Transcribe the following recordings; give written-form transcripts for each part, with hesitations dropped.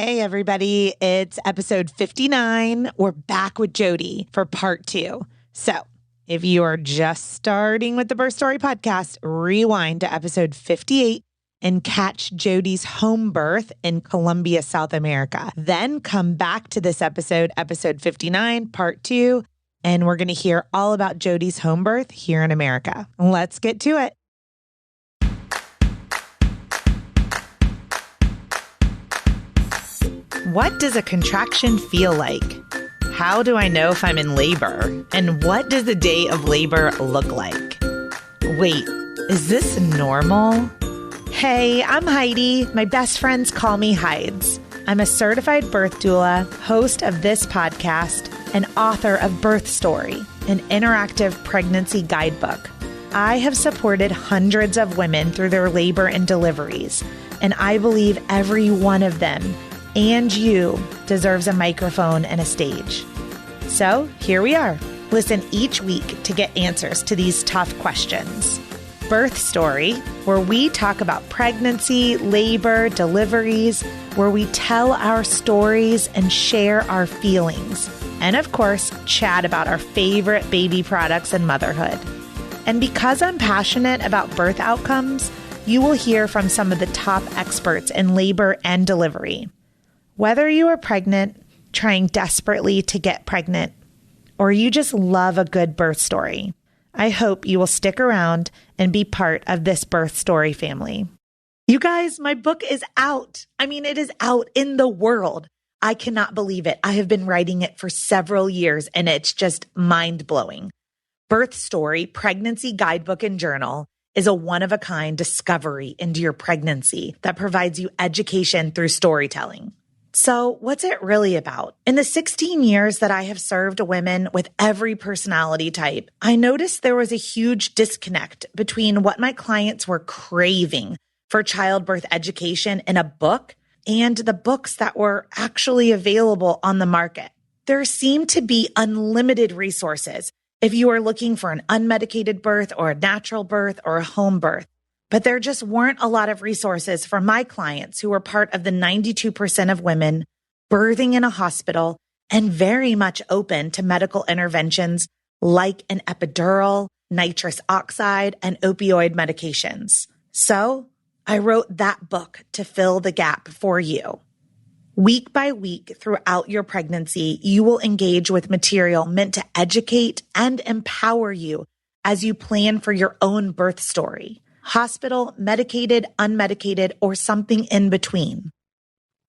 Hey, everybody. It's episode 59. We're back with Jodi for part 2. So if you are just starting with the Birth Story podcast, rewind to episode 58 and catch Jodi's Homebirth in Colombia, South America. Then come back to this episode 59, part 2, and we're going to hear all about Jodi's Homebirth here in America. Let's get to it. What does a contraction feel like? How do I know if I'm in labor? And what does a day of labor look like? Wait, is this normal? Hey, I'm Heidi. My best friends call me Hides. I'm a certified birth doula, host of this podcast, and author of Birth Story, an interactive pregnancy guidebook. I have supported hundreds of women through their labor and deliveries, and I believe every one of them and you deserves a microphone and a stage. So here we are. Listen each week to get answers to these tough questions. Birth Story, where we talk about pregnancy, labor, deliveries, where we tell our stories and share our feelings. And of course, chat about our favorite baby products and motherhood. And because I'm passionate about birth outcomes, you will hear from some of the top experts in labor and delivery. Whether you are pregnant, trying desperately to get pregnant, or you just love a good birth story, I hope you will stick around and be part of this Birth Story family. You guys, my book is out. It is out in the world. I cannot believe it. I have been writing it for several years, and it's just mind-blowing. Birth Story, Pregnancy Guidebook and Journal, is a one-of-a-kind discovery into your pregnancy that provides you education through storytelling. So what's it really about? In the 16 years that I have served women with every personality type, I noticed there was a huge disconnect between what my clients were craving for childbirth education in a book and the books that were actually available on the market. There seemed to be unlimited resources if you are looking for an unmedicated birth or a natural birth or a home birth. But there just weren't a lot of resources for my clients who were part of the 92% of women birthing in a hospital and very much open to medical interventions like an epidural, nitrous oxide, and opioid medications. So I wrote that book to fill the gap for you. Week by week throughout your pregnancy, you will engage with material meant to educate and empower you as you plan for your own birth story. Hospital, medicated, unmedicated, or something in between.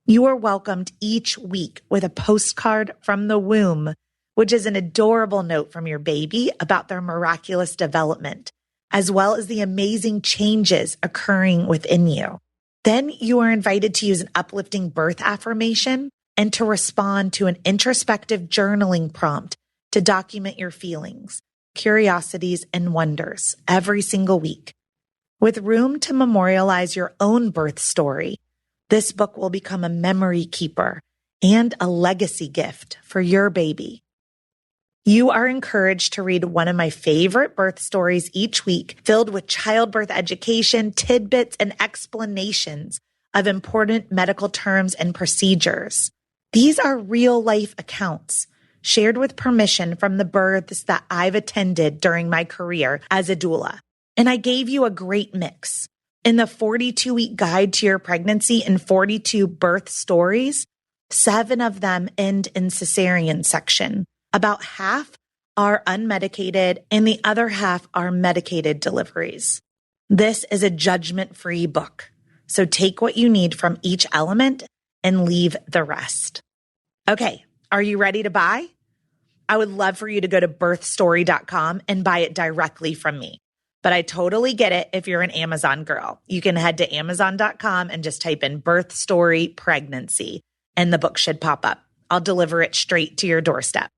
You are welcomed each week with a postcard from the womb, which is an adorable note from your baby about their miraculous development, as well as the amazing changes occurring within you. Then you are invited to use an uplifting birth affirmation and to respond to an introspective journaling prompt to document your feelings, curiosities, and wonders every single week. With room to memorialize your own birth story, this book will become a memory keeper and a legacy gift for your baby. You are encouraged to read one of my favorite birth stories each week, filled with childbirth education, tidbits, and explanations of important medical terms and procedures. These are real-life accounts shared with permission from the births that I've attended during my career as a doula. And I gave you a great mix. In the 42-week guide to your pregnancy and 42 birth stories, 7 of them end in cesarean section. About half are unmedicated and the other half are medicated deliveries. This is a judgment-free book. So take what you need from each element and leave the rest. Okay, are you ready to buy? I would love for you to go to birthstory.com and buy it directly from me. But I totally get it if you're an Amazon girl. You can head to Amazon.com and just type in Birth Story Pregnancy, and the book should pop up. I'll deliver it straight to your doorstep.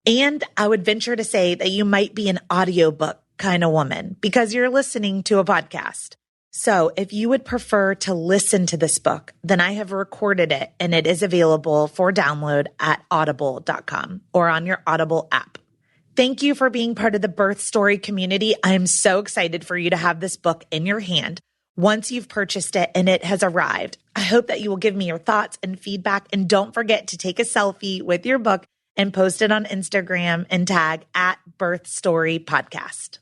And I would venture to say that you might be an audiobook kind of woman because you're listening to a podcast. So if you would prefer to listen to this book, then I have recorded it and it is available for download at audible.com or on your Audible app. Thank you for being part of the Birth Story community. I am so excited for you to have this book in your hand. once you've purchased it and it has arrived. I hope that you will give me your thoughts and feedback. And don't forget to take a selfie with your book and post it on Instagram and tag at Birth Story Podcast.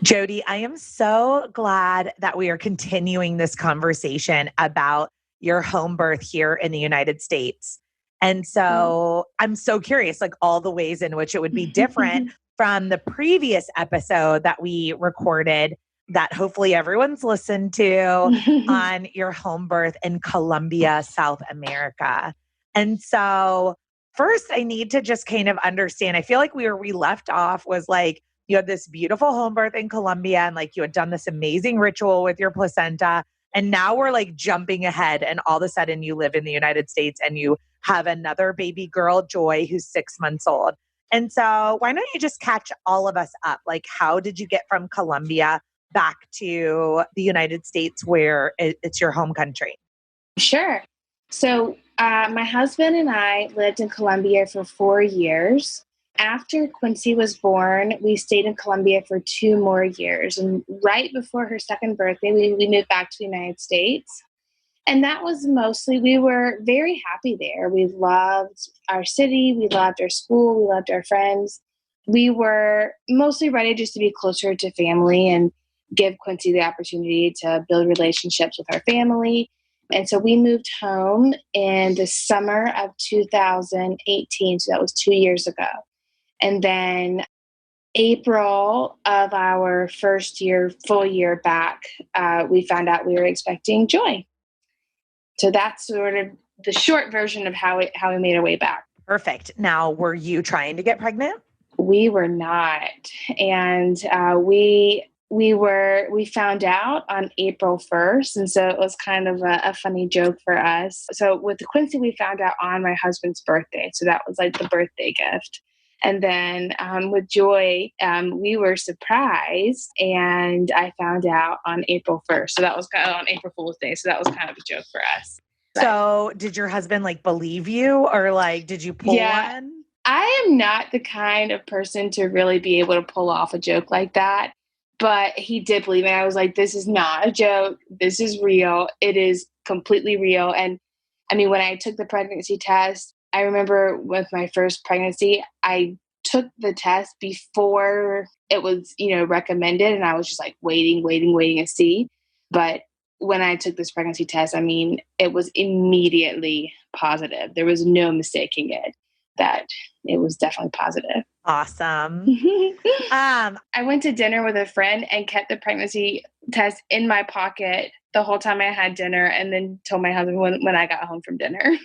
Jodi, I am so glad that we are continuing this conversation about your home birth here in the United States. And so I'm so curious, like all the ways in which it would be different from the previous episode that we recorded that hopefully everyone's listened to on your home birth in Colombia, South America. And so first I need to just kind of understand, I feel like where we left off was like, you had this beautiful home birth in Colombia and like you had done this amazing ritual with your placenta. And now we're like jumping ahead and all of a sudden you live in the United States and you have another baby girl, Joy, who's 6 months old. And so why don't you just catch all of us up? Like, how did you get from Colombia back to the United States where it's your home country? Sure. So my husband and I lived in Colombia for 4 years. After Quincy was born, we stayed in Colombia for 2 more years. And right before her second birthday, we moved back to the United States. And that was mostly, we were very happy there. We loved our city. We loved our school. We loved our friends. We were mostly ready just to be closer to family and give Quincy the opportunity to build relationships with our family. And so we moved home in the summer of 2018. So that was 2 years ago. And then April of our first year, full year back, we found out we were expecting Joy. So that's sort of the short version of how we made our way back. Perfect. Now, were you trying to get pregnant? We were not. And we found out on April 1st. And so it was kind of a funny joke for us. So with Quincy, we found out on my husband's birthday. So that was like the birthday gift. And then with Joy, we were surprised, and I found out on April 1st. So that was kind of on April Fool's Day. So that was kind of a joke for us. But, so did your husband like believe you, or like, did you pull one? I am not the kind of person to really be able to pull off a joke like that, but he did believe me. I was like, this is not a joke. This is real. It is completely real. And I mean, when I took the pregnancy test, I remember with my first pregnancy, I took the test before it was, recommended. And I was just like waiting to see. But when I took this pregnancy test, I mean, it was immediately positive. There was no mistaking it, that it was definitely positive. Awesome. I went to dinner with a friend and kept the pregnancy test in my pocket the whole time I had dinner, and then told my husband when I got home from dinner.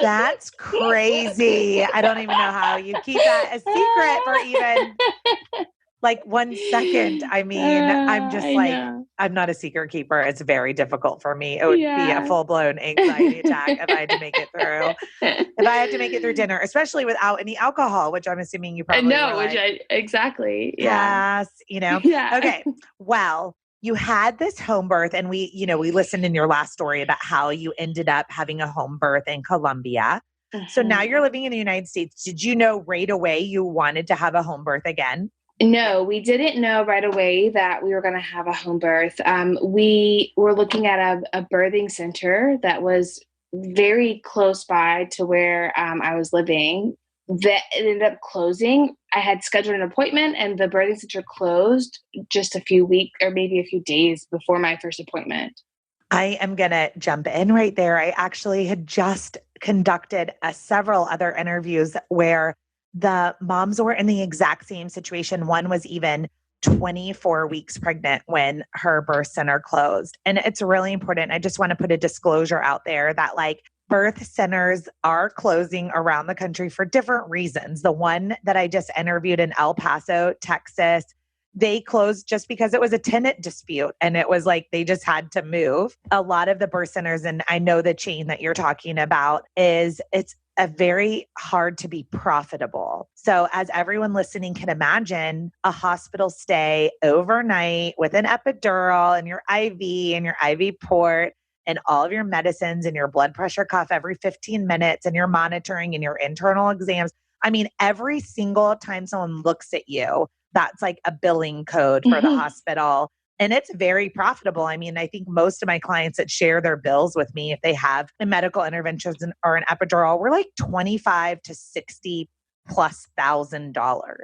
That's crazy. I don't even know how you keep that a secret for even like 1 second. I mean, I'm just I'm not a secret keeper. It's very difficult for me. It would be a full-blown anxiety attack if I had to make it through. If I had to make it through dinner, especially without any alcohol, which I'm assuming you probably know, exactly. Yeah. Yes, Yeah. Okay. Well, you had this home birth, and we listened in your last story about how you ended up having a home birth in Colombia. Mm-hmm. So now you're living in the United States. Did you know right away you wanted to have a home birth again? No, we didn't know right away that we were going to have a home birth. We were looking at a birthing center that was very close by to where I was living. That ended up closing. I had scheduled an appointment, and the birthing center closed just a few weeks or maybe a few days before my first appointment. I am going to jump in right there. I actually had just conducted several other interviews where the moms were in the exact same situation. One was even 24 weeks pregnant when her birth center closed. And it's really important. I just want to put a disclosure out there that like birth centers are closing around the country for different reasons. The one that I just interviewed in El Paso, Texas, they closed just because it was a tenant dispute, and it was like they just had to move. A lot of the birth centers, and I know the chain that you're talking about, it's a very hard to be profitable. So as everyone listening can imagine, a hospital stay overnight with an epidural and your IV and your IV port and all of your medicines and your blood pressure cuff every 15 minutes and your monitoring and your internal exams. I mean, every single time someone looks at you, that's like a billing code for the hospital. And it's very profitable. I mean, I think most of my clients that share their bills with me, if they have a medical intervention or an epidural, we're like 25 to 60 plus $1,000.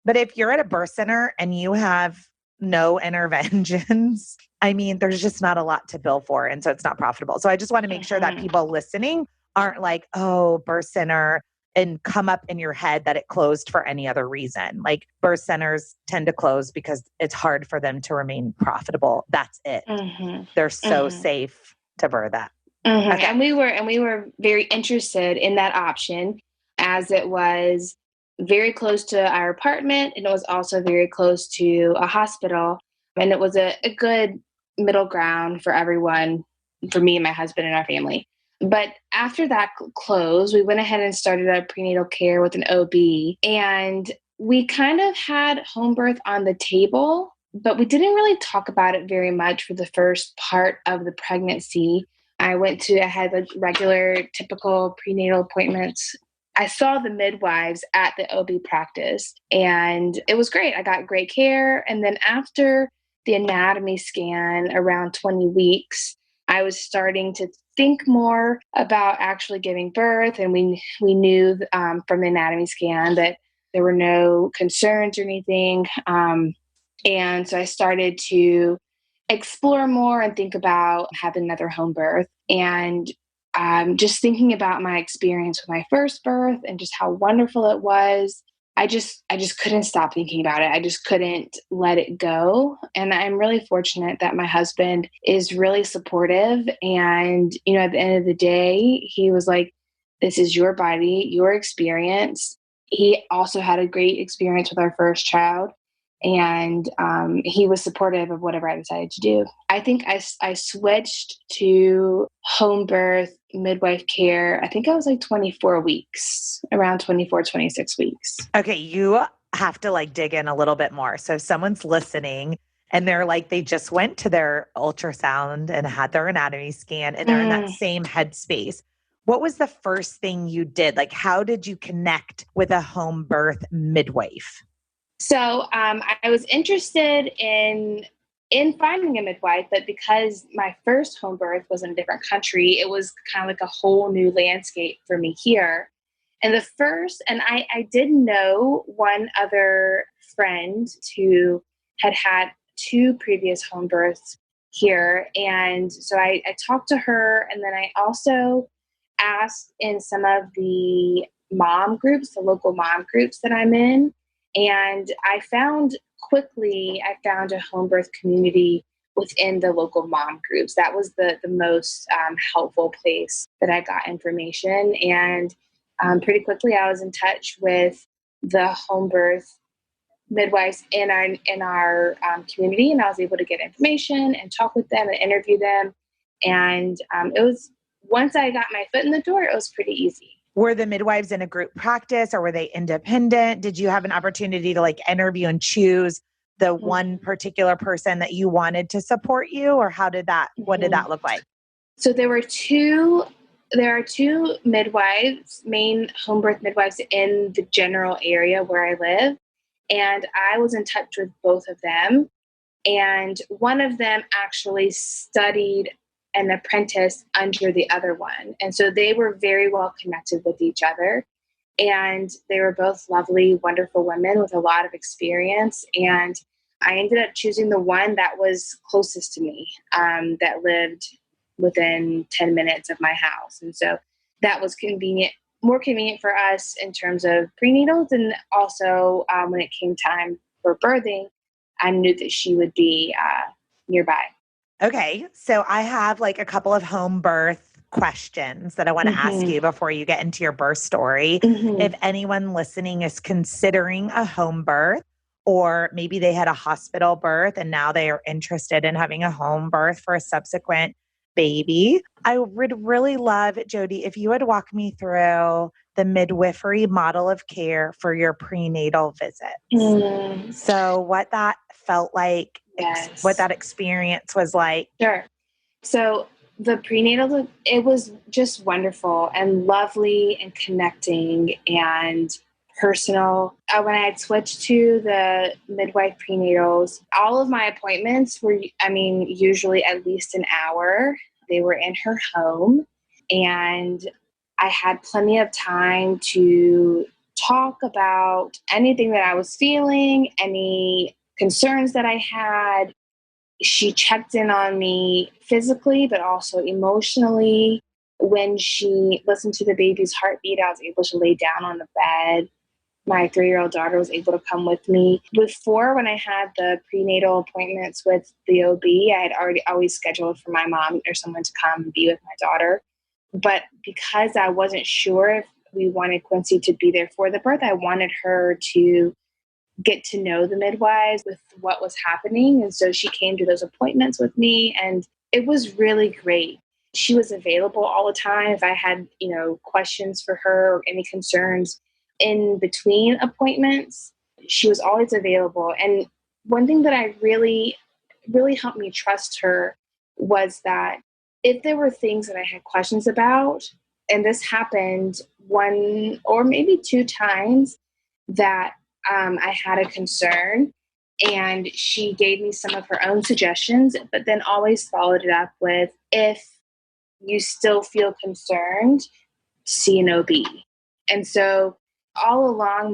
But if you're at a birth center and you have no interventions, I mean, there's just not a lot to bill for. And so it's not profitable. So I just want to make sure that people listening aren't like, oh, birth center, and come up in your head that it closed for any other reason. Like birth centers tend to close because it's hard for them to remain profitable. That's it. They're so safe to birth that. Okay. And we were very interested in that option, as it was very close to our apartment, and it was also very close to a hospital, and it was a good middle ground for everyone, for me and my husband and our family. But after that closed, we went ahead and started a prenatal care with an OB, and we kind of had home birth on the table, but we didn't really talk about it very much for the first part of the pregnancy. I had the regular, typical prenatal appointments. I saw the midwives at the OB practice, and it was great. I got great care. And then after the anatomy scan around 20 weeks, I was starting to think more about actually giving birth. And we knew from the anatomy scan that there were no concerns or anything. And so I started to explore more and think about having another home birth. And just thinking about my experience with my first birth and just how wonderful it was, I just couldn't stop thinking about it. I just couldn't let it go. And I'm really fortunate that my husband is really supportive. And, at the end of the day, he was like, this is your body, your experience. He also had a great experience with our first child. And he was supportive of whatever I decided to do. I think I switched to home birth, midwife care. I think I was like 24 weeks, around 24, 26 weeks. Okay, you have to dig in a little bit more. So if someone's listening and they're like, they just went to their ultrasound and had their anatomy scan and they're in that same headspace. What was the first thing you did? How did you connect with a home birth midwife? So I was interested in finding a midwife, but because my first home birth was in a different country, it was kind of like a whole new landscape for me here. And I did know one other friend who had had 2 previous home births here. And so I talked to her, and then I also asked in some of the mom groups, the local mom groups that I'm in. And I found a home birth community within the local mom groups. That was the most helpful place that I got information. And pretty quickly, I was in touch with the home birth midwives in our community, and I was able to get information and talk with them and interview them. And it was, once I got my foot in the door, it was pretty easy. Were the midwives in a group practice or were they independent? Did you have an opportunity to interview and choose the one particular person that you wanted to support you, or what did that look like? So there are two midwives, main home birth midwives in the general area where I live. And I was in touch with both of them. And one of them actually studied an apprentice under the other one. And so they were very well connected with each other. And they were both lovely, wonderful women with a lot of experience. And I ended up choosing the one that was closest to me, that lived within 10 minutes of my house. And so that was more convenient for us in terms of prenatals. And also when it came time for birthing, I knew that she would be nearby. Okay. So I have a couple of home birth questions that I want to ask you before you get into your birth story. If anyone listening is considering a home birth, or maybe they had a hospital birth and now they are interested in having a home birth for a subsequent baby, I would really love, Jodi, if you would walk me through the midwifery model of care for your prenatal visits. So what that felt like, Yes. what that experience was like. Sure. So the prenatal, it was just wonderful and lovely and connecting and personal. When I had switched to the midwife prenatals, all of my appointments were, usually at least an hour. They were in her home, and I had plenty of time to talk about anything that I was feeling, any concerns that I had. She checked in on me physically, but also emotionally. When she listened to the baby's heartbeat, I was able to lay down on the bed. My 3-year-old daughter was able to come with me. Before, when I had the prenatal appointments with the OB, I had already always scheduled for my mom or someone to come and be with my daughter. But because I wasn't sure if we wanted Quincy to be there for the birth, I wanted her to get to know the midwives with what was happening. And so she came to those appointments with me, and it was really great. She was available all the time. If I had, questions for her or any concerns in between appointments, she was always available. And one thing that I really helped me trust her was that if there were things that I had questions about, and this happened one or maybe two times, that I had a concern, and she gave me some of her own suggestions, but then always followed it up with, if you still feel concerned, see an OB. And so all along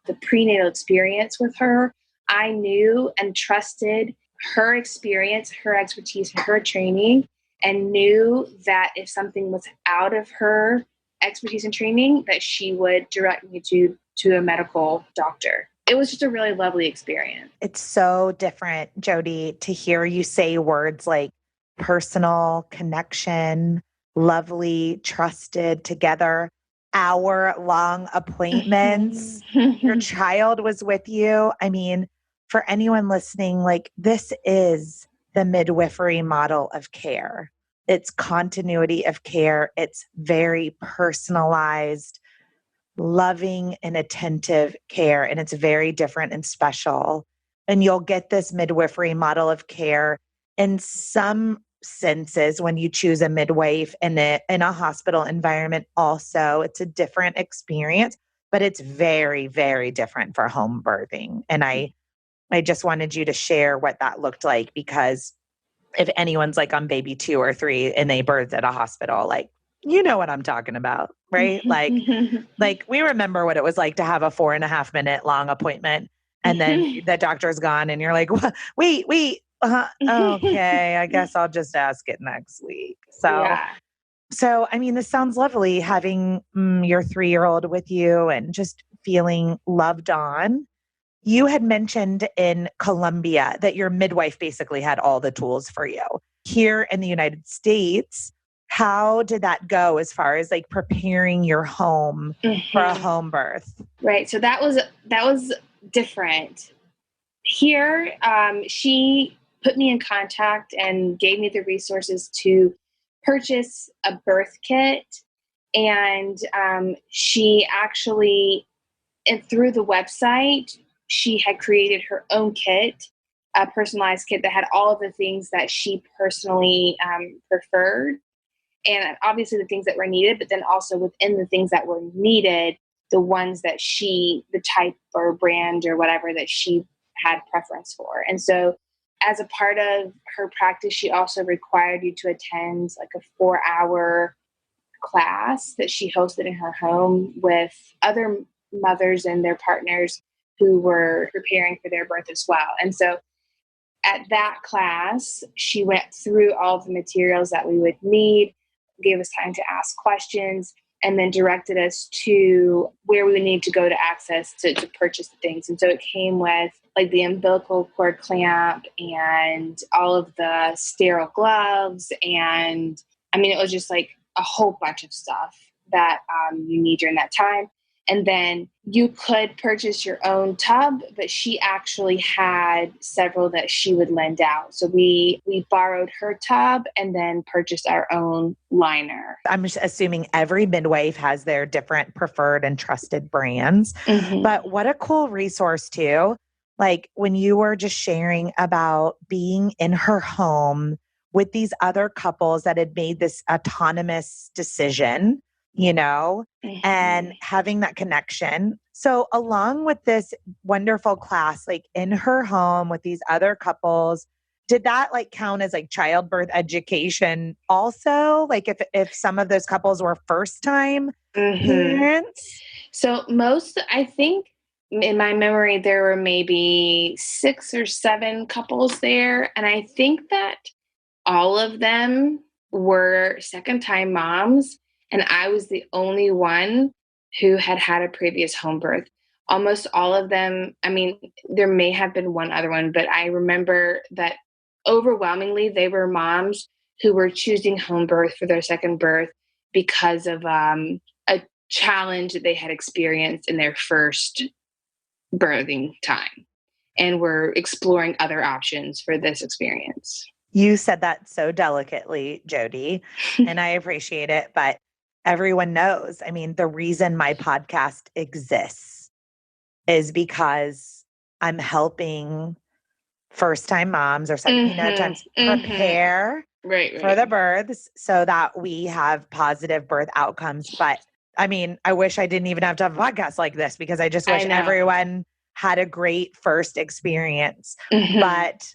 the prenatal experience with her, I knew and trusted her experience, her expertise, and her training, and knew that if something was out of her expertise and training, that she would direct me to a medical doctor. It was just a really lovely experience. It's so different, Jodi, to hear you say words like personal, connection, lovely, trusted, together, hour-long appointments. Your child was with you. I mean, for anyone listening, like, this is the midwifery model of care. It's continuity of care. It's very personalized, loving and attentive care. And it's very different and special. And you'll get this midwifery model of care in some senses when you choose a midwife in a hospital environment. Also, it's a different experience, but it's very, very different for home birthing. And I just wanted you to share what that looked like, because if anyone's like on baby 2 or 3 and they birthed at a hospital, like, you know what I'm talking about, right? Like we remember what it was like to have a 4.5 minute long appointment, and then the doctor's gone and you're like, what? Wait, okay, I guess I'll just ask it next week. Yeah. So, I mean, this sounds lovely, having your 3-year-old with you and just feeling loved on. You had mentioned in Colombia that your midwife basically had all the tools for you. Here in the United States, how did that go as far as like preparing your home for a home birth? Right. So that was different. Here, she put me in contact and gave me the resources to purchase a birth kit. And she actually, and through the website, she had created her own kit, a personalized kit that had all of the things that she personally preferred. And obviously the things that were needed, but then also within the things that were needed, the ones that the type or brand or whatever that she had preference for. And so as a part of her practice, she also required you to attend like a 4-hour class that she hosted in her home with other mothers and their partners who were preparing for their birth as well. And so at that class, she went through all of the materials that we would need, gave us time to ask questions, and then directed us to where we would need to go to access to purchase the things. And so it came with like the umbilical cord clamp and all of the sterile gloves. And I mean, it was just like a whole bunch of stuff that you need during that time. And then you could purchase your own tub, but she actually had several that she would lend out. So we borrowed her tub and then purchased our own liner. I'm just assuming every midwife has their different preferred and trusted brands. But what a cool resource too. Like when you were just sharing about being in her home with these other couples that had made this autonomous decision, and having that connection. So along with this wonderful class, like in her home with these other couples, did that like count as like childbirth education also? Like if some of those couples were first time Hmm. parents? So I think in my memory, there were maybe 6 or 7 couples there. And I think that all of them were second time moms. And I was the only one who had had a previous home birth. Almost all of them, I mean, there may have been one other one, but I remember that overwhelmingly they were moms who were choosing home birth for their second birth because of a challenge that they had experienced in their first birthing time and were exploring other options for this experience. You said that so delicately, Jodi, and I appreciate it, but everyone knows. I mean, the reason my podcast exists is because I'm helping first time moms or second, times prepare Right, for right. the births so that we have positive birth outcomes. But I mean, I wish I didn't even have to have a podcast like this because I just I wish know. everyone had a great first experience. Mhm. But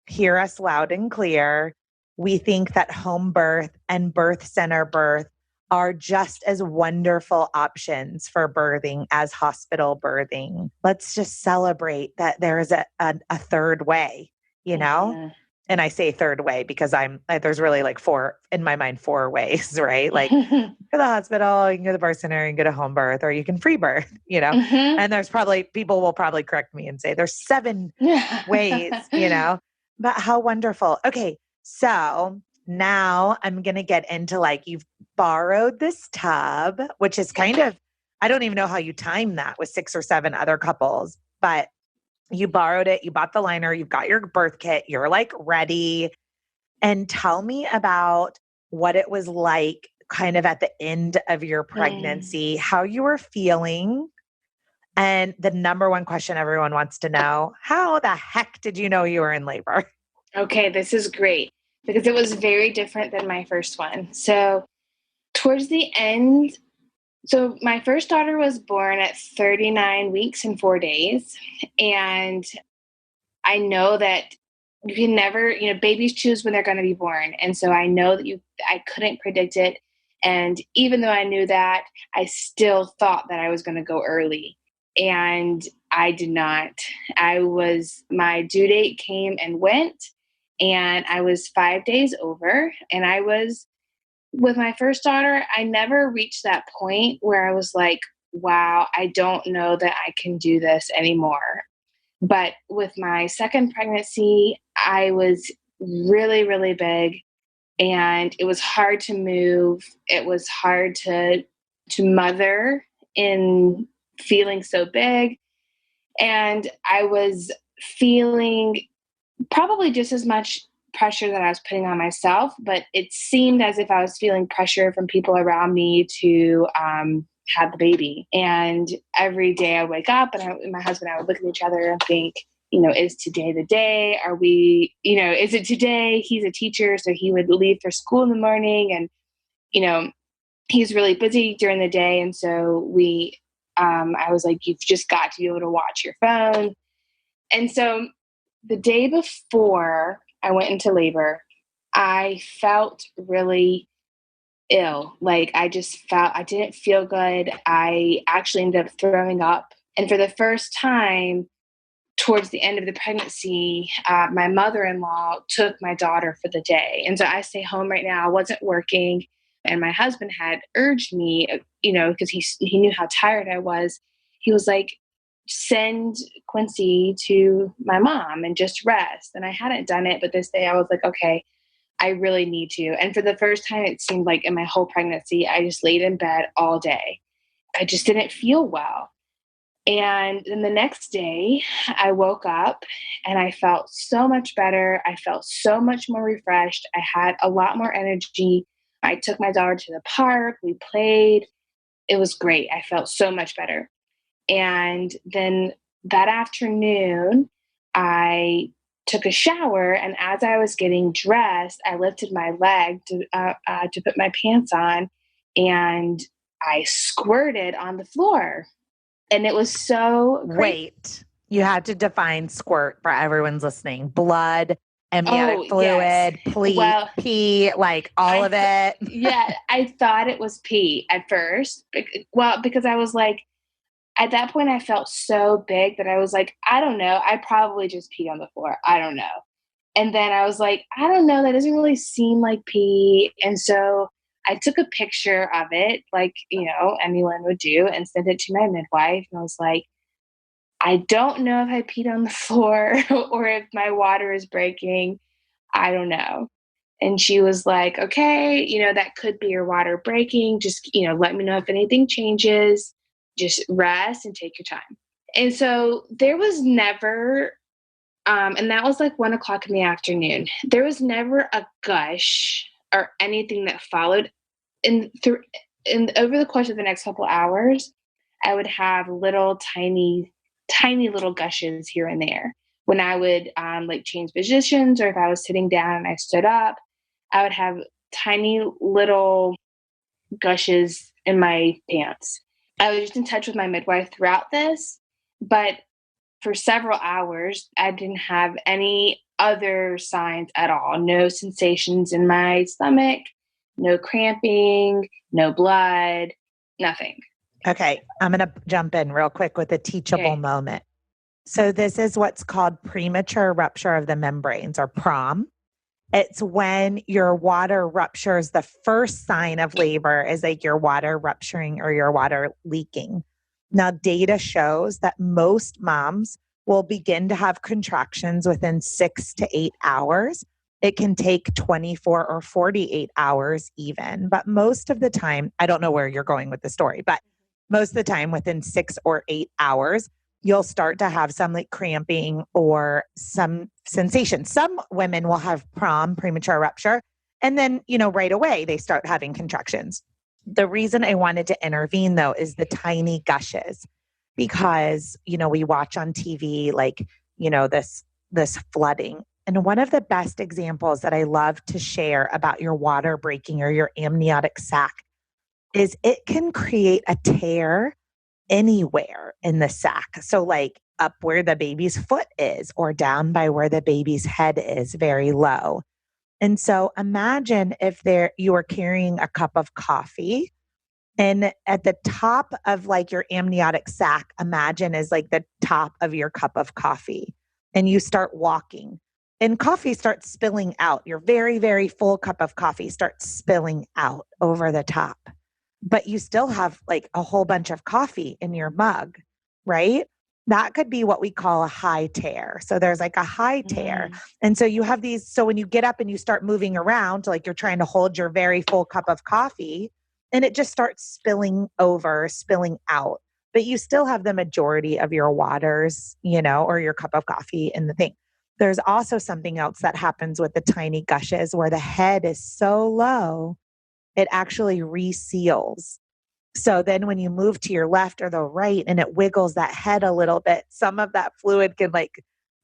hear us loud and clear. We think that home birth and birth center birth are just as wonderful options for birthing as hospital birthing. Let's just celebrate that there is a third way, you know? Mhm. And I say third way because there's really like four, in my mind, four ways, right? Like go to the hospital, you can go to the birth center, you can go to home birth, or you can free birth, Mhm. And there's probably, people will probably correct me and say there's 7 ways, But how wonderful. Okay. So now I'm going to get into like, you've borrowed this tub, which is kind of, I don't even know how you time that with 6 or 7 other couples, but you borrowed it, you bought the liner, you've got your birth kit, you're like ready. And tell me about what it was like kind of at the end of your Mm. pregnancy, how you were feeling. And the number one question everyone wants to know, how the heck did you know you were in labor? Okay, this is great because it was very different than my first one. So, towards the end, my first daughter was born at 39 weeks and 4 days. And I know that you can never, babies choose when they're going to be born. And so I know that I couldn't predict it. And even though I knew that, I still thought that I was going to go early. And I did not. My due date came and went, and I was 5 days over. And with my first daughter, I never reached that point where I was like, wow, I don't know that I can do this anymore. But with my second pregnancy, I was really, really big, and it was hard to move. It was hard to mother in feeling so big. And I was feeling probably just as much pressure that I was putting on myself, but it seemed as if I was feeling pressure from people around me to have the baby. And every day I wake up and my husband and I would look at each other and think, is today the day? Are we, is it today? He's a teacher, so he would leave for school in the morning, and, you know, he's really busy during the day. And so I was like, you've just got to be able to watch your phone. And so the day before I went into labor, I felt really ill. Like I didn't feel good. I actually ended up throwing up. And for the first time, towards the end of the pregnancy, my mother in law took my daughter for the day. And so I stay home right now. I wasn't working. And my husband had urged me, because he knew how tired I was. He was like, send Quincy to my mom and just rest. And I hadn't done it, but this day I was like, okay, I really need to. And for the first time, it seemed like in my whole pregnancy, I just laid in bed all day. I just didn't feel well. And then the next day, I woke up and I felt so much better. I felt so much more refreshed. I had a lot more energy. I took my daughter to the park. We played. It was great. I felt so much better. And then that afternoon, I took a shower. And as I was getting dressed, I lifted my leg to put my pants on, and I squirted on the floor. And it was so crazy. Wait, you have to define squirt for everyone's listening. Blood, amniotic Oh, yes. fluid, Well, pee, like all of it. yeah, I thought it was pee at first. Well, because I was like, at that point, I felt so big that I was like, I don't know. I probably just peed on the floor. I don't know. And then I was like, I don't know. That doesn't really seem like pee. And so I took a picture of it, like, anyone would do, and sent it to my midwife. And I was like, I don't know if I peed on the floor or if my water is breaking. I don't know. And she was like, okay, that could be your water breaking. Just, let me know if anything changes. Just rest and take your time. And so there was never, and that was like 1 o'clock in the afternoon. There was never a gush or anything that followed. And over the course of the next couple hours, I would have little tiny little gushes here and there. When I would like change positions, or if I was sitting down and I stood up, I would have tiny little gushes in my pants. I was just in touch with my midwife throughout this, but for several hours, I didn't have any other signs at all. No sensations in my stomach, no cramping, no blood, nothing. Okay, I'm going to jump in real quick with a teachable Okay. moment. So this is what's called premature rupture of the membranes, or PROM. It's when your water ruptures. The first sign of labor is like your water rupturing or your water leaking. Now, data shows that most moms will begin to have contractions within 6 to 8 hours. It can take 24 or 48 hours even, but most of the time, I don't know where you're going with the story, but most of the time within 6 or 8 hours, you'll start to have some like cramping or some sensation. Some women will have premature rupture, and then, right away they start having contractions. The reason I wanted to intervene though is the tiny gushes, because, we watch on TV, like, this flooding. And one of the best examples that I love to share about your water breaking or your amniotic sac is it can create a tear anywhere in the sac. So like up where the baby's foot is, or down by where the baby's head is, very low. And so imagine if you are carrying a cup of coffee, and at the top of like your amniotic sac, imagine is like the top of your cup of coffee, and you start walking and coffee starts spilling out. Your very, very full cup of coffee starts spilling out over the top, but you still have like a whole bunch of coffee in your mug, right? That could be what we call a high tear. So there's like a high tear. And so you have these. So when you get up and you start moving around, like you're trying to hold your very full cup of coffee, and it just starts spilling over, spilling out, but you still have the majority of your waters, or your cup of coffee in the thing. There's also something else that happens with the tiny gushes where the head is so low, it actually reseals. So then when you move to your left or the right and it wiggles that head a little bit, some of that fluid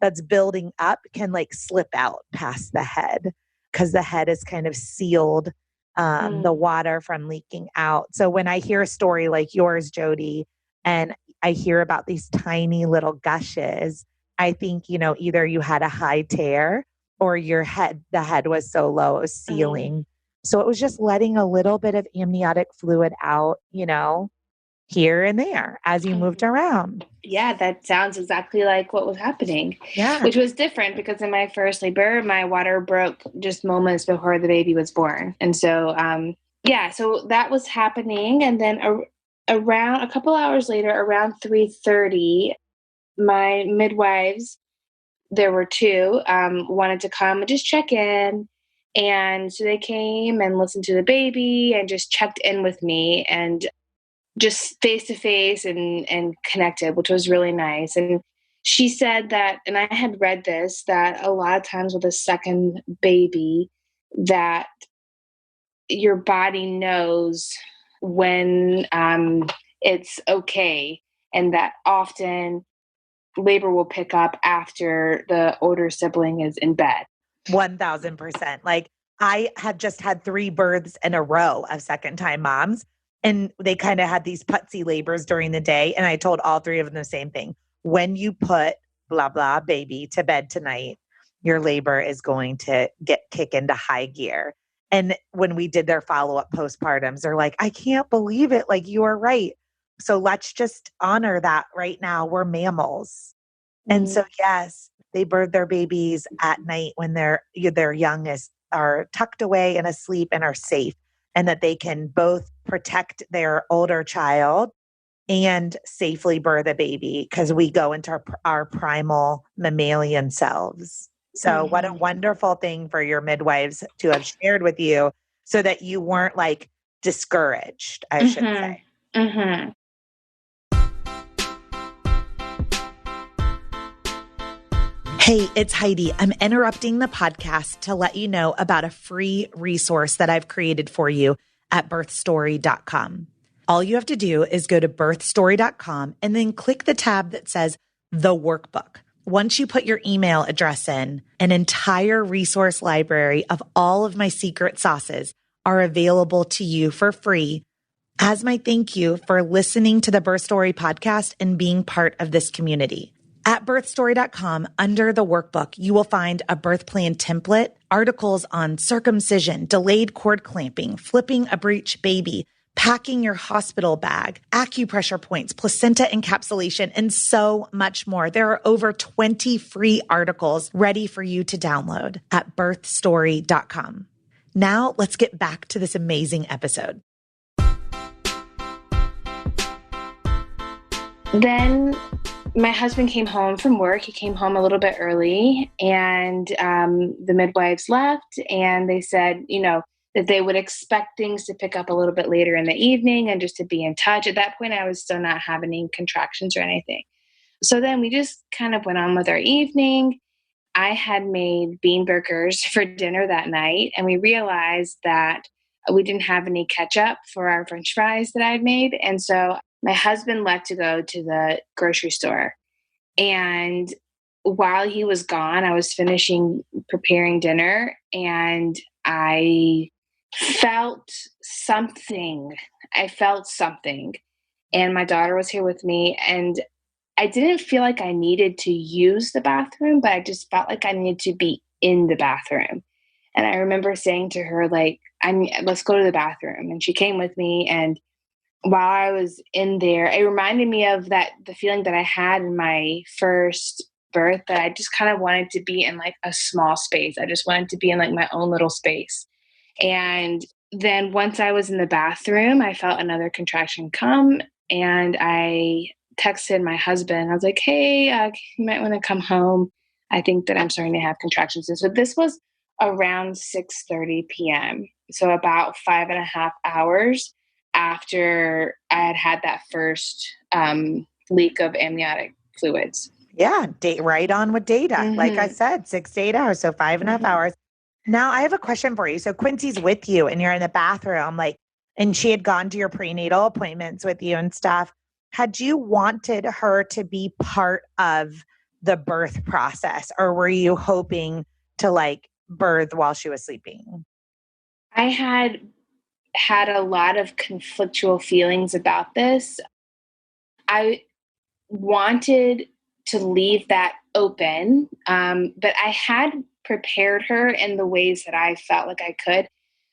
that's building up can like slip out past the head, because the head is kind of sealed the water from leaking out. So when I hear a story like yours, Jodi, and I hear about these tiny little gushes, I think, either you had a high tear or the head was so low, it was sealing. So it was just letting a little bit of amniotic fluid out, here and there as you moved around. Yeah, that sounds exactly like what was happening. Yeah. Which was different because in my first labor, my water broke just moments before the baby was born. And so, so that was happening. And then around a couple hours later, around 3:30, my midwives, there were two, wanted to come and just check in. And so they came and listened to the baby and just checked in with me and just face to face and connected, which was really nice. And she said that, and I had read this, that a lot of times with a second baby, that your body knows when it's okay, and that often labor will pick up after the older sibling is in bed. 1000%. Like I had just had 3 births in a row of second time moms. And they kind of had these putsy labors during the day. And I told all three of them the same thing. When you put blah, blah, baby to bed tonight, your labor is going to kick into high gear. And when we did their follow-up postpartums, they're like, I can't believe it. Like, you are right. So let's just honor that right now. We're mammals. And so, yes, they birth their babies at night when their youngest are tucked away and asleep and are safe, and that they can both protect their older child and safely birth a baby because we go into our primal mammalian selves. So what a wonderful thing for your midwives to have shared with you so that you weren't like discouraged, I should say. Hey, it's Heidi. I'm interrupting the podcast to let you know about a free resource that I've created for you at birthstory.com. All you have to do is go to birthstory.com and then click the tab that says The Workbook. Once you put your email address in, an entire resource library of all of my secret sauces are available to you for free as my thank you for listening to the Birth Story podcast and being part of this community. At birthstory.com, under the workbook, you will find a birth plan template, articles on circumcision, delayed cord clamping, flipping a breech baby, packing your hospital bag, acupressure points, placenta encapsulation, and so much more. There are over 20 free articles ready for you to download at birthstory.com. Now let's get back to this amazing episode. Then my husband came home from work. He came home a little bit early, and the midwives left, and they said, that they would expect things to pick up a little bit later in the evening and just to be in touch. At that point, I was still not having any contractions or anything. So then we just kind of went on with our evening. I had made bean burgers for dinner that night, and we realized that we didn't have any ketchup for our French fries that I'd made. And so my husband left to go to the grocery store. And while he was gone, I was finishing preparing dinner, and I felt something. And my daughter was here with me, and I didn't feel like I needed to use the bathroom, but I just felt like I needed to be in the bathroom. And I remember saying to her, like, let's go to the bathroom. And she came with me. And while I was in there, it reminded me of the feeling that I had in my first birth, that I just kind of wanted to be in like a small space. I just wanted to be in like my own little space. And then once I was in the bathroom, I felt another contraction come, and I texted my husband. I was like, hey, you might want to come home. I think that I'm starting to have contractions. And so this was around 6:30 p.m. So about 5.5 hours after I had that first leak of amniotic fluids. Yeah, right on with data. Like I said, 6 to 8 hours, so 5.5 hours. Now I have a question for you. So Quincy's with you and you're in the bathroom, and she had gone to your prenatal appointments with you and stuff. Had you wanted her to be part of the birth process, or were you hoping to birth while she was sleeping? I had a lot of conflictual feelings about this. I wanted to leave that open, but I had prepared her in the ways that I felt like I could.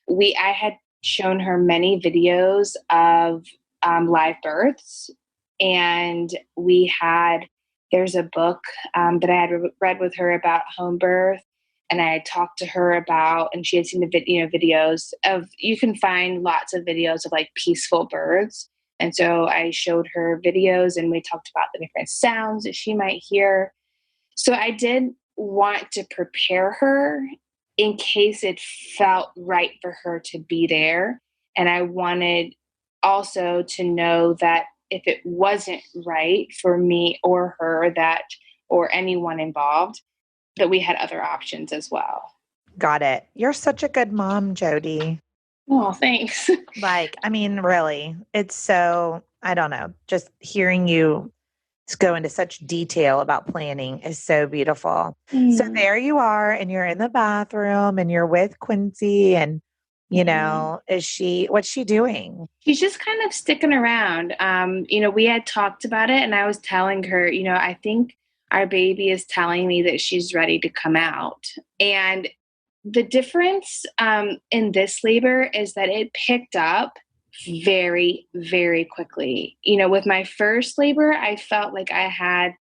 I had shown her many videos of live births, and there's a book that I had read with her about Homebirth, and I had talked to her about, and she had seen the videos of, you can find lots of videos of like peaceful births. And so I showed her videos, and we talked about the different sounds that she might hear. So I did want to prepare her in case it felt right for her to be there. And I wanted also to know that if it wasn't right for me or her, or anyone involved, that we had other options as well. Got it. You're such a good mom, Jodi. Oh, thanks. Really, it's so, I don't know, just hearing you go into such detail about planning is so beautiful. So there you are, and you're in the bathroom, and you're with Quincy, and What's she doing? She's just kind of sticking around. We had talked about it and I was telling her, I think our baby is telling me that she's ready to come out. And the difference in this labor is that it picked up very, very quickly. With my first labor, I felt like I had,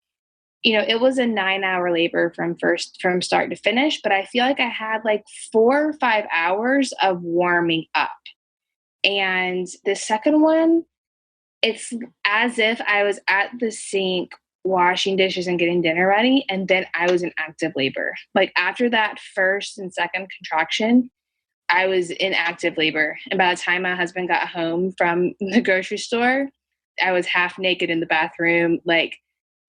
it was a 9-hour labor from start to finish, but I feel like I had like 4 or 5 hours of warming up. And the second one, it's as if I was at the sink washing dishes and getting dinner ready, and then I was in active labor. Like after that first and second contraction, I was in active labor. And by the time my husband got home from the grocery store, I was half naked in the bathroom, like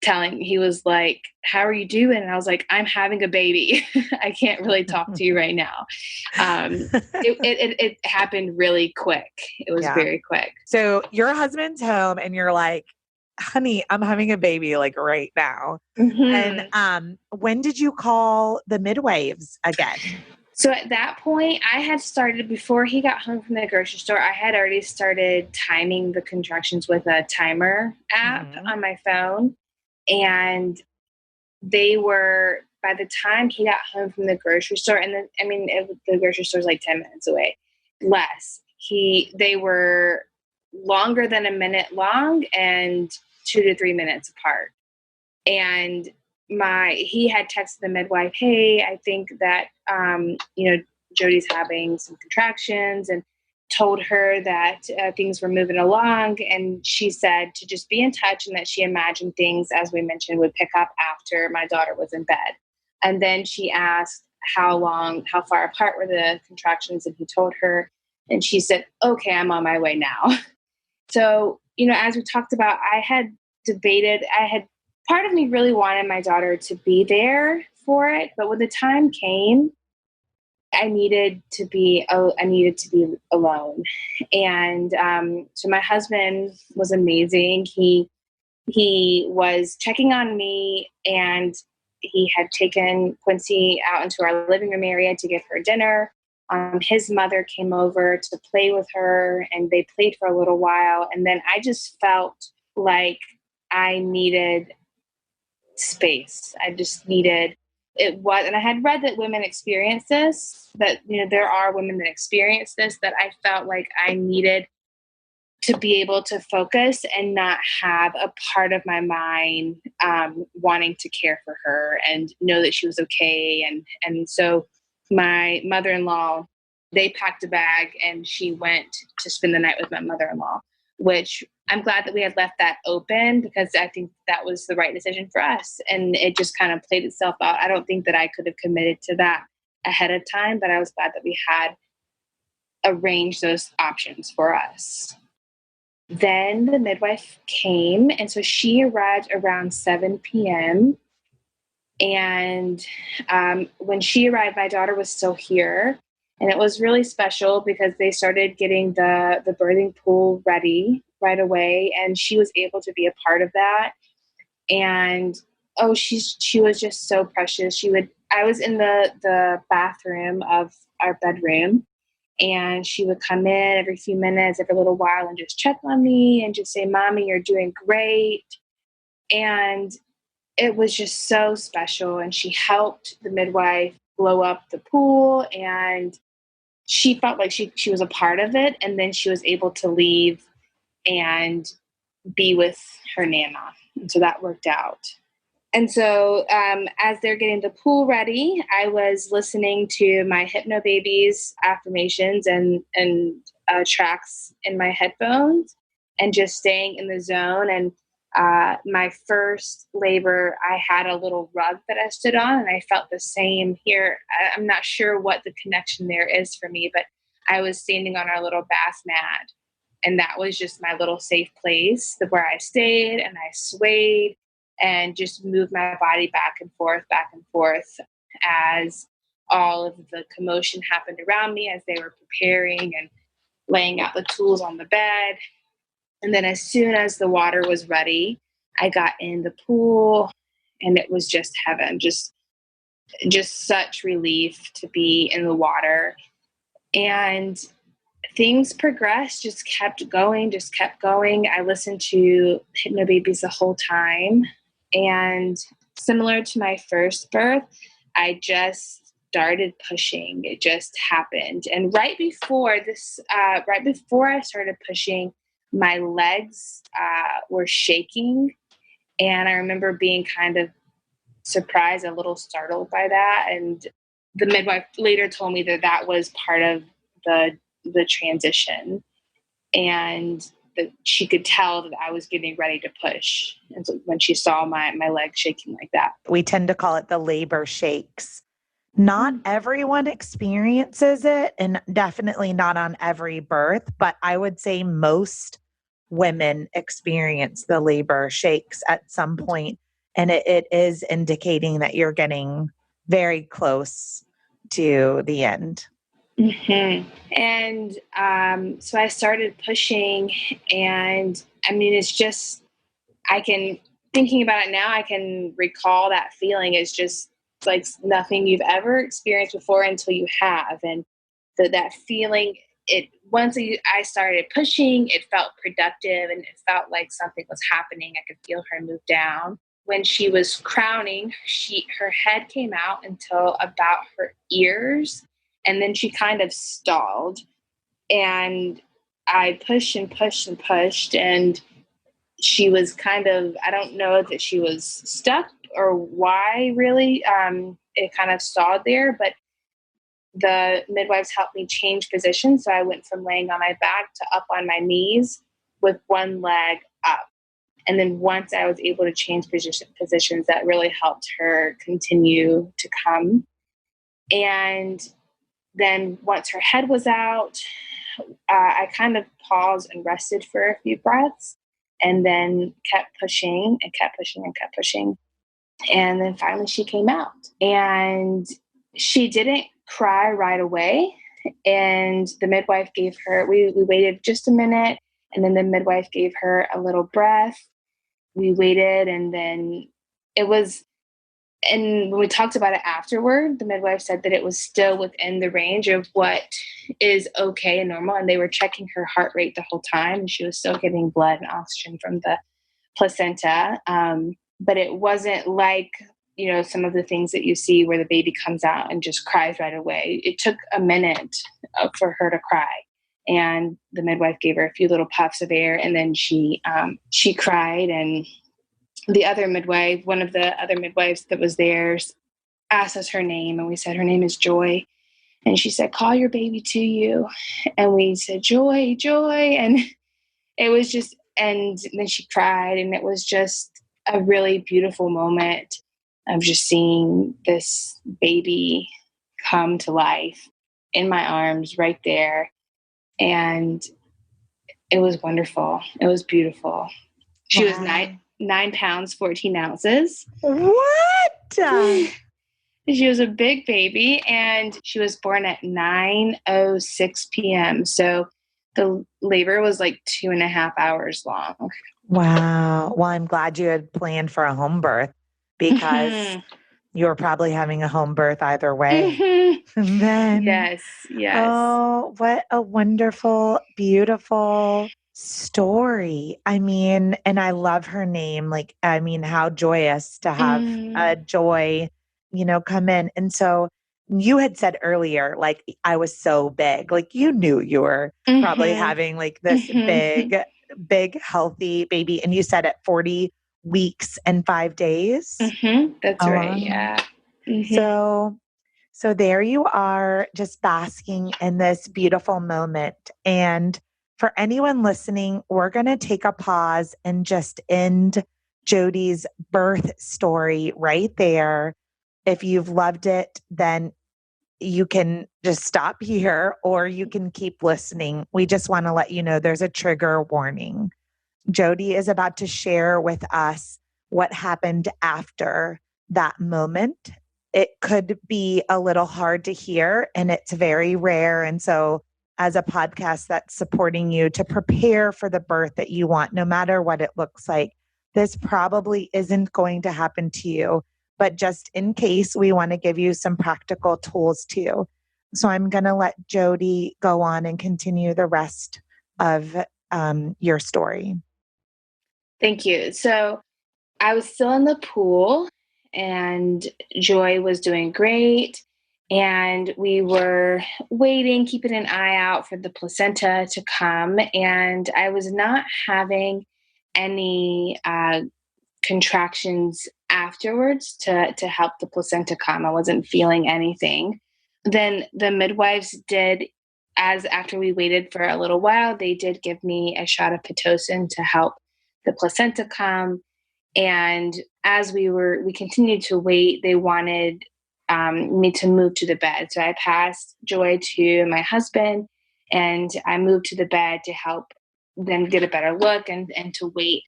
he was like, "How are you doing?" And I was like, "I'm having a baby. I can't really talk to you right now." It happened really quick. It was very quick. So your husband's home and you're like, "Honey, I'm having a baby like right now." Mm-hmm. And when did you call the midwives again? So at that point, I had started, before he got home from the grocery store, I had already started timing the contractions with a timer app on my phone. And they were, by the time he got home from the grocery store, and then, the grocery store is like 10 minutes away, less. They were longer than a minute long and 2 to 3 minutes apart. And he had texted the midwife, "Hey, I think that, Jodi's having some contractions," and told her that things were moving along. And she said to just be in touch and that she imagined things, as we mentioned, would pick up after my daughter was in bed. And then she asked how far apart were the contractions. And he told her, and she said, "Okay, I'm on my way now." So, as we talked about, I had debated, part of me really wanted my daughter to be there for it. But when the time came, I needed to be alone. And so my husband was amazing. He was checking on me, and he had taken Quincy out into our living room area to give her dinner. His mother came over to play with her, and they played for a little while. And then I just felt like I needed space. I just needed and I had read that women experience this, that, there are women that experience this, that I felt like I needed to be able to focus and not have a part of my mind wanting to care for her and know that she was okay. And so my mother-in-law, they packed a bag and she went to spend the night with my mother-in-law, which I'm glad that we had left that open, because I think that was the right decision for us. And it just kind of played itself out. I don't think that I could have committed to that ahead of time, but I was glad that we had arranged those options for us. Then the midwife came, and so she arrived around 7 p.m. And when she arrived, my daughter was still here. And it was really special because they started getting the birthing pool ready right away. And she was able to be a part of that. And she was just so precious. I was in the bathroom of our bedroom, and she would come in every few minutes, every little while, and just check on me and just say, "Mommy, you're doing great." And it was just so special. And she helped the midwife blow up the pool, and she felt like she was a part of it. And then she was able to leave and be with her Nana. And so that worked out. And so as they're getting the pool ready, I was listening to my Hypnobabies affirmations and tracks in my headphones, and just staying in the zone. And my first labor, I had a little rug that I stood on, and I felt the same here. I'm not sure what the connection there is for me, but I was standing on our little bath mat, and that was just my little safe place where I stayed and I swayed and just moved my body back and forth as all of the commotion happened around me, as they were preparing and laying out the tools on the bed. And then as soon as the water was ready, I got in the pool, and it was just heaven, just such relief to be in the water. And things progressed, just kept going, just kept going. I listened to Hypnobabies the whole time. And similar to my first birth, I just started pushing. It just happened. And right before I started pushing, my legs were shaking. And I remember being kind of surprised, a little startled by that. And the midwife later told me that that was part of the transition, and that she could tell that I was getting ready to push. And so when she saw my legs shaking like that. We tend to call it the labor shakes. Not everyone experiences it, and definitely not on every birth, but I would say most women experience the labor shakes at some point, and it is indicating that you're getting very close to the end. Mm-hmm. And so I started pushing, and I mean, it's just, thinking about it now, I can recall that feeling. It's just like nothing you've ever experienced before until you have. And that feeling, I started pushing, it felt productive, and it felt like something was happening. I could feel her move down. When she was crowning, her head came out until about her ears, and then she kind of stalled. And I pushed and pushed and pushed, and she was kind of, I don't know that she was stuck or why really. It kind of stalled there, but the midwives helped me change positions. So I went from laying on my back to up on my knees with one leg up. And then once I was able to change positions, that really helped her continue to come. And then once her head was out, I kind of paused and rested for a few breaths, and then kept pushing and kept pushing and kept pushing. And then finally she came out, and she didn't cry right away. And the midwife gave her, we waited just a minute, and then the midwife gave her a little breath. We waited, and then and when we talked about it afterward, the midwife said that it was still within the range of what is okay and normal. And they were checking her heart rate the whole time, and she was still getting blood and oxygen from the placenta. But it wasn't like, some of the things that you see where the baby comes out and just cries right away. It took a minute for her to cry. And the midwife gave her a few little puffs of air, and then she cried. And the other midwife, one of the other midwives that was there, asked us her name, and we said her name is Joy. And she said, "Call your baby to you." And we said, "Joy, Joy." And it was just, and then she cried, and it was just a really beautiful moment of just seeing this baby come to life in my arms right there. And it was wonderful. It was beautiful. She was 9 pounds, 14 ounces. What? She was a big baby, and she was born at 9:06 p.m. So the labor was like 2.5 hours long. Wow. Well, I'm glad you had planned for a home birth, because you were probably having a home birth either way. And then, yes. Oh, what a wonderful, beautiful story. I mean, and I love her name. How joyous to have a Joy, come in. And so you had said earlier, I was so big, you knew you were probably having this big, healthy baby. And you said at 40 weeks and 5 days. That's right. Yeah. So there you are, just basking in this beautiful moment. And for anyone listening, we're going to take a pause and just end Jodi's birth story right there. If you've loved it, then you can just stop here, or you can keep listening. We just want to let you know there's a trigger warning. Jodi is about to share with us what happened after that moment. It could be a little hard to hear, and it's very rare. And so as a podcast that's supporting you to prepare for the birth that you want, no matter what it looks like, this probably isn't going to happen to you. But just in case, we want to give you some practical tools too. So I'm going to let Jodi go on and continue the rest of your story. Thank you. So I was still in the pool and Joy was doing great. And we were waiting, keeping an eye out for the placenta to come. And I was not having any contractions afterwards to help the placenta come. I wasn't feeling anything. Then the midwives did, as after we waited for a little while, they did give me a shot of Pitocin to help the placenta come. And as we continued to wait, they wanted me to move to the bed. So I passed Joy to my husband and I moved to the bed to help them get a better look and to wait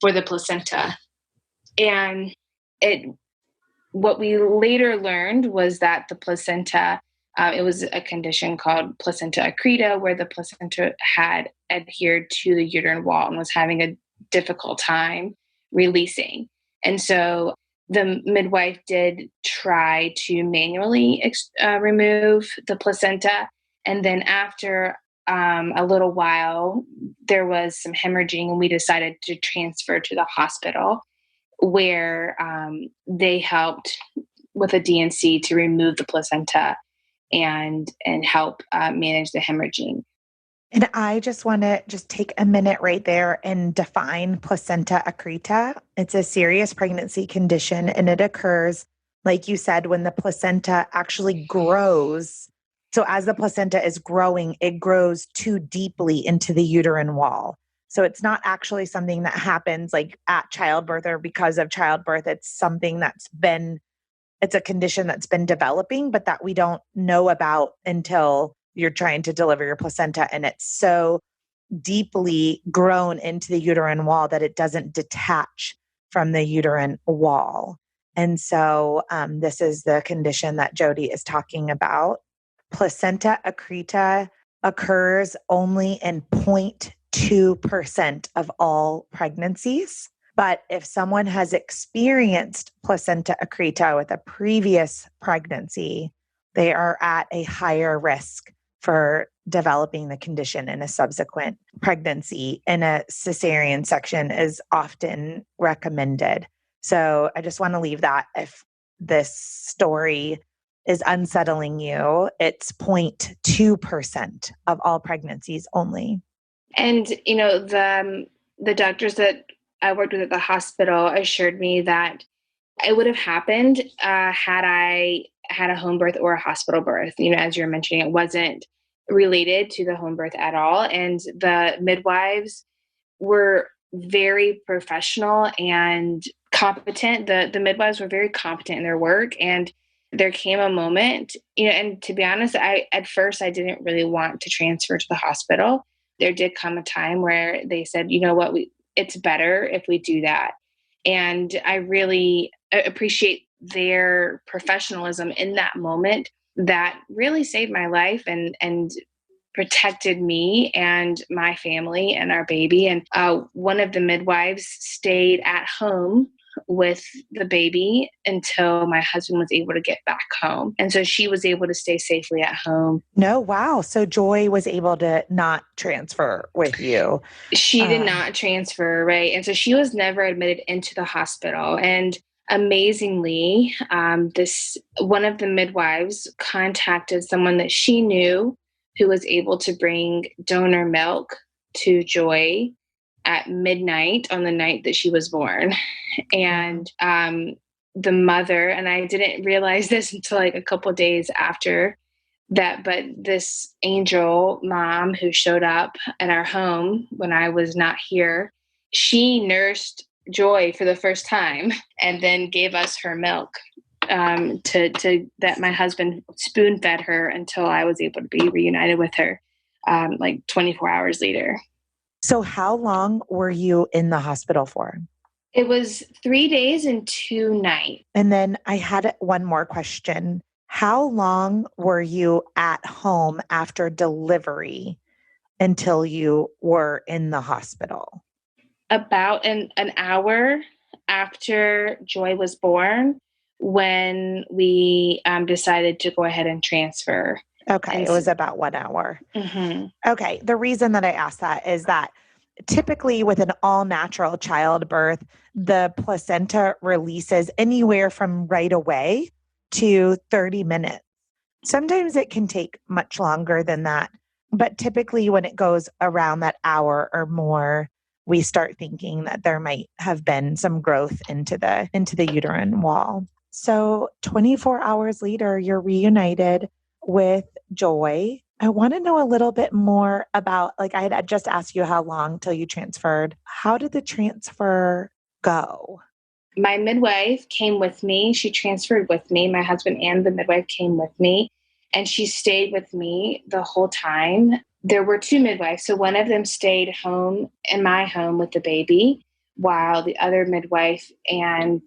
for the placenta. And it what we later learned was that the placenta, it was a condition called placenta accreta, where the placenta had adhered to the uterine wall and was having a difficult time releasing. And so the midwife did try to manually remove the placenta. And then after a little while, there was some hemorrhaging, and we decided to transfer to the hospital where they helped with a DNC to remove the placenta and help manage the hemorrhaging. And I just want to just take a minute right there and define placenta accreta. It's a serious pregnancy condition, and it occurs, like you said, when the placenta actually grows. So as the placenta is growing, it grows too deeply into the uterine wall. So it's not actually something that happens like at childbirth or because of childbirth. It's a condition that's been developing, but that we don't know about until you're trying to deliver your placenta. And it's so deeply grown into the uterine wall that it doesn't detach from the uterine wall. And so this is the condition that Jodi is talking about. Placenta accreta occurs only in 0.2% of all pregnancies. But if someone has experienced placenta accreta with a previous pregnancy, they are at a higher risk for developing the condition in a subsequent pregnancy, and a cesarean section is often recommended. So I just want to leave that. If this story is unsettling you, it's 0.2% of all pregnancies only. And the doctors that I worked with at the hospital assured me that it would have happened had I had a home birth or a hospital birth. As you're mentioning, it wasn't related to the home birth at all. And the midwives were very professional and competent. The midwives were very competent in their work. And there came a moment, and to be honest, at first I didn't really want to transfer to the hospital. There did come a time where they said, you know what, it's better if we do that. And I really appreciate their professionalism in that moment. That really saved my life and protected me and my family and our baby. And one of the midwives stayed at home with the baby until my husband was able to get back home. And so she was able to stay safely at home. No, wow. So Joy was able to not transfer with you. She did not transfer, right? And so she was never admitted into the hospital. And amazingly, one of the midwives contacted someone that she knew who was able to bring donor milk to Joy at midnight on the night that she was born. And the mother, and I didn't realize this until like a couple days after that, but this angel mom who showed up at our home when I was not here, she nursed Joy for the first time and then gave us her milk to that my husband spoon fed her until I was able to be reunited with her like 24 hours later. So how long were you in the hospital for? It was 3 days and 2 nights. And then I had one more question. How long were you at home after delivery until you were in the hospital? About an hour after Joy was born, when we decided to go ahead and transfer. Okay. It was about 1 hour. Mm-hmm. Okay. The reason that I asked that is that typically with an all natural childbirth, the placenta releases anywhere from right away to 30 minutes. Sometimes it can take much longer than that. But typically when it goes around that hour or more, we start thinking that there might have been some growth into the uterine wall. So 24 hours later, you're reunited with Joy. I want to know a little bit more about, like, I had just asked you how long till you transferred. How did the transfer go? My midwife came with me. She transferred with me. My husband and the midwife came with me, and she stayed with me the whole time. There were two midwives. So one of them stayed home in my home with the baby, while the other midwife and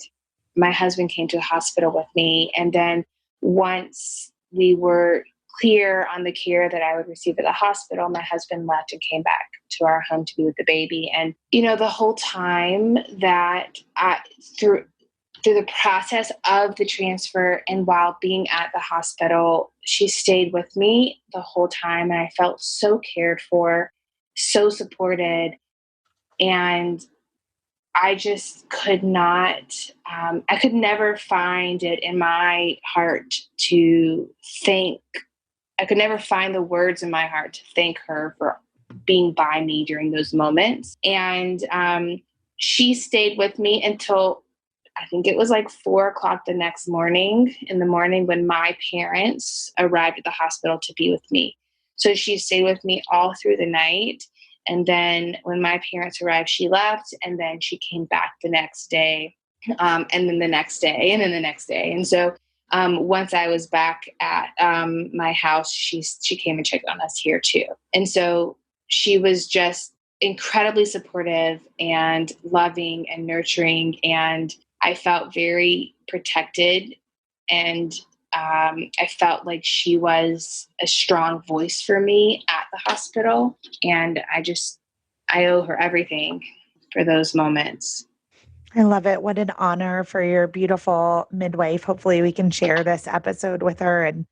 my husband came to the hospital with me. And then once we were clear on the care that I would receive at the hospital, my husband left and came back to our home to be with the baby. And, the whole time that through the process of the transfer and while being at the hospital, she stayed with me the whole time. And I felt so cared for, so supported. And I just could not, I could never find it in my heart to thank, I could never find the words in my heart to thank her for being by me during those moments. And she stayed with me until I think it was like 4 o'clock the next morning, in the morning, when my parents arrived at the hospital to be with me. So she stayed with me all through the night. And then when my parents arrived, she left, and then she came back the next day, and then the next day, and then the next day. And so once I was back at my house, she came and checked on us here too. And so she was just incredibly supportive and loving and nurturing, and I felt very protected, and I felt like she was a strong voice for me at the hospital. And I owe her everything for those moments. I love it. What an honor for your beautiful midwife. Hopefully we can share this episode with her and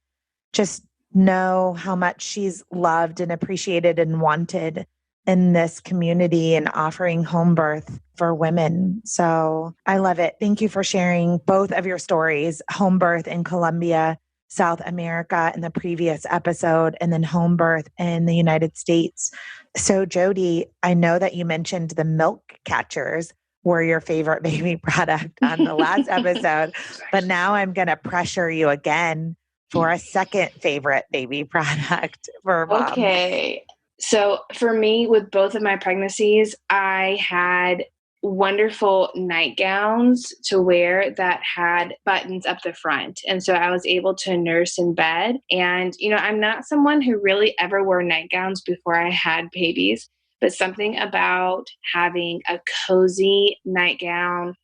just know how much she's loved and appreciated and wanted in this community and offering home birth for women. So I love it. Thank you for sharing both of your stories, home birth in Colombia, South America in the previous episode, and then home birth in the United States. So Jodi, I know that you mentioned the milk catchers were your favorite baby product on the last episode, but now I'm going to pressure you again for a second favorite baby product for moms. Okay. So for me, with both of my pregnancies, I had wonderful nightgowns to wear that had buttons up the front. And so I was able to nurse in bed. And, I'm not someone who really ever wore nightgowns before I had babies, but something about having a cozy nightgown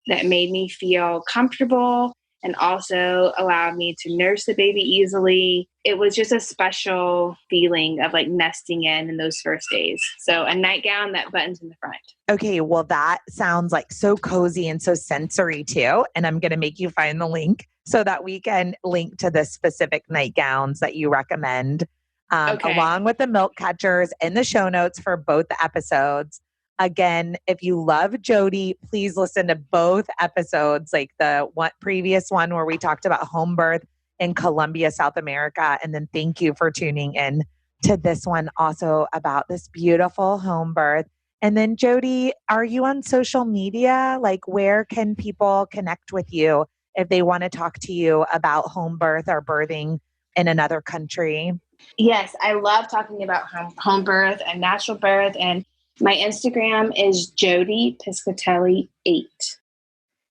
that made me feel comfortable and also allowed me to nurse the baby easily. It was just a special feeling of like nesting in those first days. So a nightgown that buttons in the front. Okay, well, that sounds like so cozy and so sensory too. And I'm going to make you find the link so that we can link to the specific nightgowns that you recommend, along with the milk catchers in the show notes for both the episodes. Again, if you love Jodi, please listen to both episodes, like the previous one where we talked about home birth in Colombia, South America. And then thank you for tuning in to this one also about this beautiful home birth. And then Jodi, are you on social media? Like, where can people connect with you if they want to talk to you about home birth or birthing in another country? Yes, I love talking about home birth and natural birth. And my Instagram is Jodi Piscatelli 8.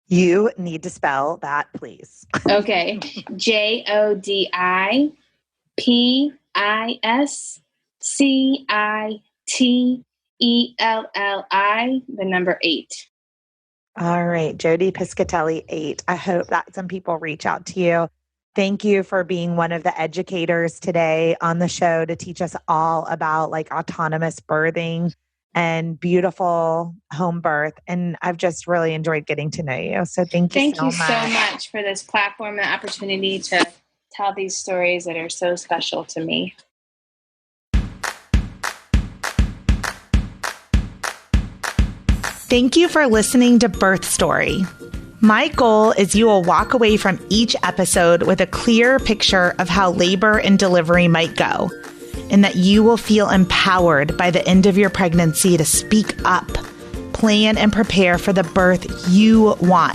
You need to spell that, please. Okay. JodiPiscitelli, the number 8. All right. Jodi Piscatelli 8. I hope that some people reach out to you. Thank you for being one of the educators today on the show to teach us all about like autonomous birthing and beautiful home birth. And I've just really enjoyed getting to know you. So thank you Thank so you much. so much for this platform and the opportunity to tell these stories that are so special to me. Thank you for listening to Birth Story. My goal is you will walk away from each episode with a clear picture of how labor and delivery might go, and that you will feel empowered by the end of your pregnancy to speak up, plan, and prepare for the birth you want.